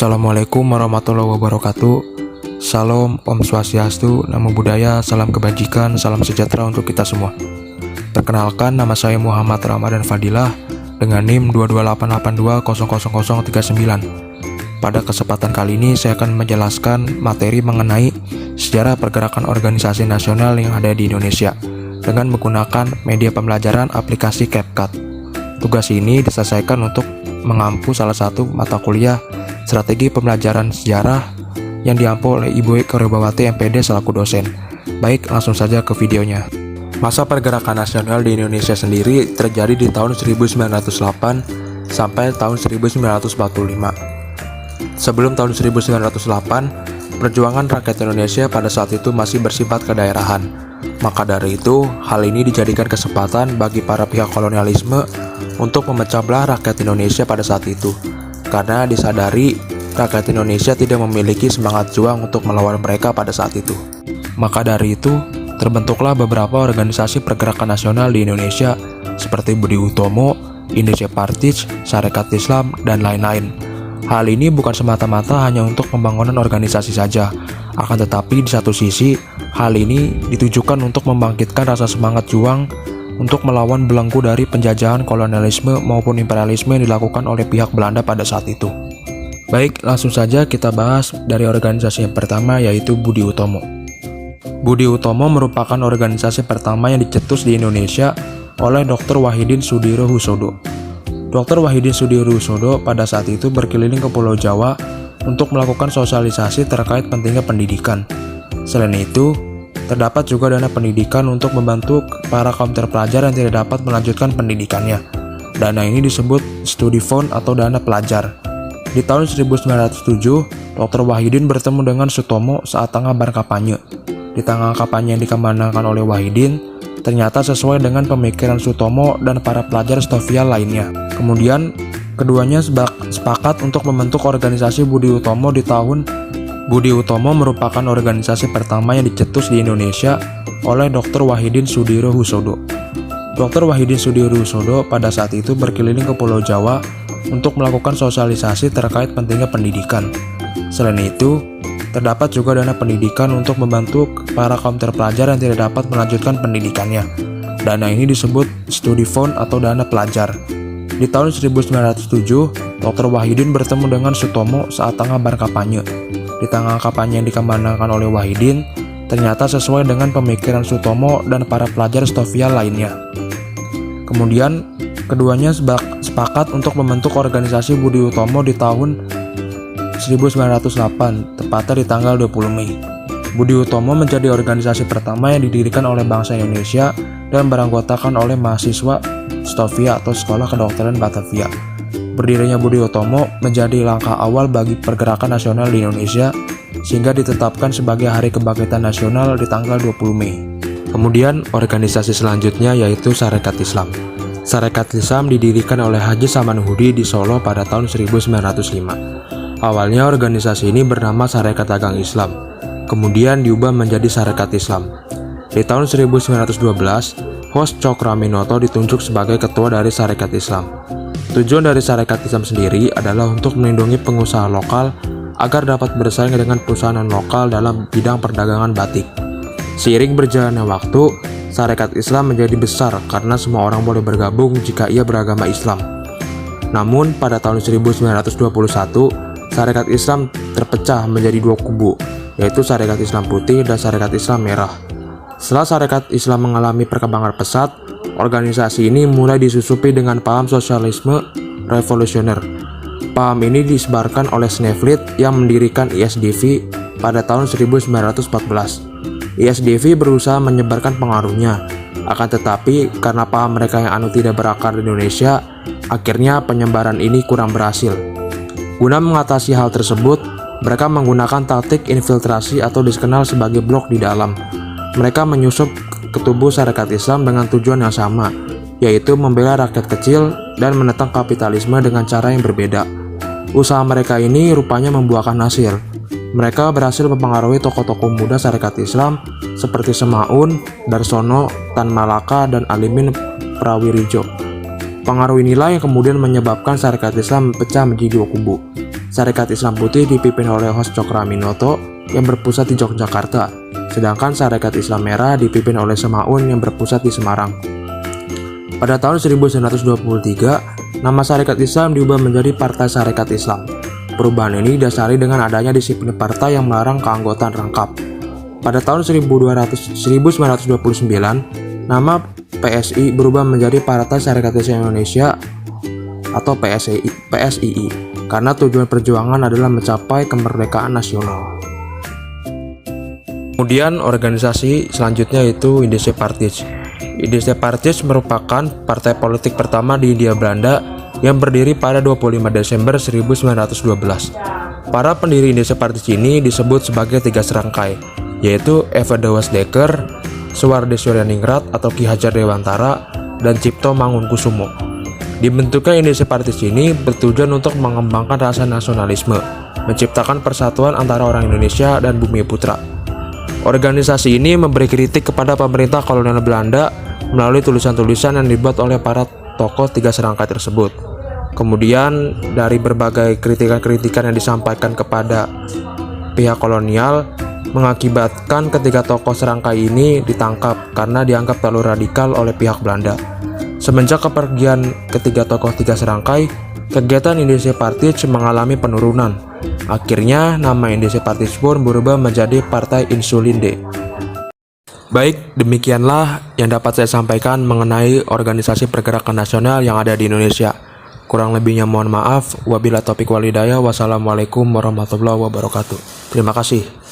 Assalamualaikum warahmatullahi wabarakatuh. Salam, Om Swastiastu, Namo Buddhaya, salam kebajikan, salam sejahtera untuk kita semua. Perkenalkan, nama saya Muhammad Ramadan Fadilah dengan NIM 22882000039. Pada kesempatan kali ini saya akan menjelaskan materi mengenai sejarah pergerakan organisasi nasional yang ada di Indonesia dengan menggunakan media pembelajaran aplikasi CapCut. Tugas ini diselesaikan untuk mengampu salah satu mata kuliah strategi pembelajaran sejarah yang diampu oleh Ibu Eko Rebawati MPD selaku dosen. Baik, langsung saja ke videonya. Masa pergerakan nasional di Indonesia sendiri terjadi di tahun 1908 sampai tahun 1945. Sebelum tahun 1908, perjuangan rakyat Indonesia pada saat itu masih bersifat kedaerahan. Maka dari itu, hal ini dijadikan kesempatan bagi para pihak kolonialisme untuk memecah belah rakyat Indonesia pada saat itu. Karena disadari rakyat Indonesia tidak memiliki semangat juang untuk melawan mereka pada saat itu. Maka dari itu, terbentuklah beberapa organisasi pergerakan nasional di Indonesia seperti Budi Utomo, Indonesia Partij, Sarekat Islam, dan lain-lain. Hal ini bukan semata-mata hanya untuk pembangunan organisasi saja, akan tetapi di satu sisi, hal ini ditujukan untuk membangkitkan rasa semangat juang untuk melawan belenggu dari penjajahan kolonialisme maupun imperialisme yang dilakukan oleh pihak Belanda pada saat itu. Baik, langsung saja kita bahas dari organisasi yang pertama, yaitu Budi Utomo. Budi Utomo merupakan organisasi pertama yang dicetus di Indonesia oleh Dr. Wahidin Sudirohusodo. Dr. Wahidin Sudirohusodo pada saat itu berkeliling ke Pulau Jawa untuk melakukan sosialisasi terkait pentingnya pendidikan. Selain itu, terdapat juga dana pendidikan untuk membantu para kaum terpelajar yang tidak dapat melanjutkan pendidikannya. Dana ini disebut Studi Fund atau dana pelajar. Di tahun 1907, Dr. Wahidin bertemu dengan Sutomo saat tengah berkampanye. Di tengah kampanye yang dikemanakan oleh Wahidin, ternyata sesuai dengan pemikiran Sutomo dan para pelajar Stovia lainnya. Kemudian, keduanya sepakat untuk membentuk organisasi Budi Utomo di tahun. Budi Utomo merupakan organisasi pertama yang dicetus di Indonesia oleh Dr. Wahidin Sudirohusodo. Dr. Wahidin Sudirohusodo pada saat itu berkeliling ke Pulau Jawa untuk melakukan sosialisasi terkait pentingnya pendidikan. Selain itu, terdapat juga dana pendidikan untuk membantu para kaum terpelajar yang tidak dapat melanjutkan pendidikannya. Dana ini disebut Studi Fund atau dana pelajar. Di tahun 1907, Dr. Wahidin bertemu dengan Sutomo saat tengah berkampanye. Di tengah kampanye yang dikemanakan oleh Wahidin, ternyata sesuai dengan pemikiran Sutomo dan para pelajar Stovia lainnya. Kemudian, keduanya sepakat untuk membentuk organisasi Budi Utomo di tahun 1908, tepatnya di tanggal 20 Mei. Budi Utomo menjadi organisasi pertama yang didirikan oleh bangsa Indonesia dan beranggotakan oleh mahasiswa Stovia atau Sekolah Kedokteran Batavia. Berdirinya Budi Utomo menjadi langkah awal bagi pergerakan nasional di Indonesia sehingga ditetapkan sebagai Hari Kebangkitan Nasional di tanggal 20 Mei. Kemudian organisasi selanjutnya yaitu Sarekat Islam. Sarekat Islam didirikan oleh Haji Samanhudi di Solo pada tahun 1905. Awalnya organisasi ini bernama Sarekat Dagang Islam, kemudian diubah menjadi Sarekat Islam. Di tahun 1912, Hos Cokroaminoto ditunjuk sebagai ketua dari Sarekat Islam. Tujuan dari Sarekat Islam sendiri adalah untuk melindungi pengusaha lokal agar dapat bersaing dengan perusahaan lokal dalam bidang perdagangan batik. Seiring berjalannya waktu, Sarekat Islam menjadi besar karena semua orang boleh bergabung jika ia beragama Islam. Namun, pada tahun 1921, Sarekat Islam terpecah menjadi dua kubu, yaitu Sarekat Islam Putih dan Sarekat Islam Merah. Setelah Sarekat Islam mengalami perkembangan pesat, organisasi ini mulai disusupi dengan paham sosialisme revolusioner. Paham ini disebarkan oleh Sneflit yang mendirikan ISDV pada tahun 1914. ISDV berusaha menyebarkan pengaruhnya, akan tetapi karena paham mereka yang tidak berakar di Indonesia, akhirnya penyebaran ini kurang berhasil. Guna mengatasi hal tersebut, mereka menggunakan taktik infiltrasi atau dikenal sebagai blok di dalam. Mereka menyusup ke tubuh Sarekat Islam dengan tujuan yang sama, yaitu membela rakyat kecil dan menentang kapitalisme dengan cara yang berbeda. Usaha mereka ini rupanya membuahkan hasil. Mereka berhasil mempengaruhi tokoh-tokoh muda Sarekat Islam seperti Semaun, Darsono, Tan Malaka, dan Alimin Prawirijo. Pengaruh inilah yang kemudian menyebabkan Sarekat Islam pecah menjadi dua kubu. Sarekat Islam Putih dipimpin oleh Hos Cokroaminoto yang berpusat di Yogyakarta, sedangkan Sarekat Islam Merah dipimpin oleh Semaun yang berpusat di Semarang. Pada tahun 1923, nama Sarekat Islam diubah menjadi Partai Sarekat Islam. Perubahan ini didasari dengan adanya disiplin partai yang melarang keanggotaan rangkap. Pada tahun 1929, nama PSI berubah menjadi Partai Sarekat Islam Indonesia atau PSII karena tujuan perjuangan adalah mencapai kemerdekaan nasional. Kemudian organisasi selanjutnya yaitu Indische Partij. Indische Partij merupakan partai politik pertama di Hindia Belanda yang berdiri pada 25 Desember 1912. Para pendiri Indische Partij ini disebut sebagai 3 serangkai, yaitu Eva de Wasdekker, Suwardi Suryaningrat atau Ki Hajar Dewantara, dan Cipto Mangunkusumo. Dibentuknya Indische Partij ini bertujuan untuk mengembangkan rasa nasionalisme, menciptakan persatuan antara orang Indonesia dan Bumi Putra. Organisasi ini memberi kritik kepada pemerintah kolonial Belanda melalui tulisan-tulisan yang dibuat oleh para tokoh 3 serangkai tersebut. Kemudian dari berbagai kritikan-kritikan yang disampaikan kepada pihak kolonial mengakibatkan ketiga tokoh serangkai ini ditangkap karena dianggap terlalu radikal oleh pihak Belanda. Semenjak kepergian ketiga tokoh 3 serangkai, kegiatan Indische Partij mengalami penurunan. Akhirnya nama Indische Partij pun berubah menjadi Partai Insulinde. Baik, demikianlah yang dapat saya sampaikan mengenai organisasi pergerakan nasional yang ada di Indonesia. Kurang lebihnya mohon maaf. Wabillahi taufiq wal hidayah. Wassalamualaikum warahmatullahi wabarakatuh. Terima kasih.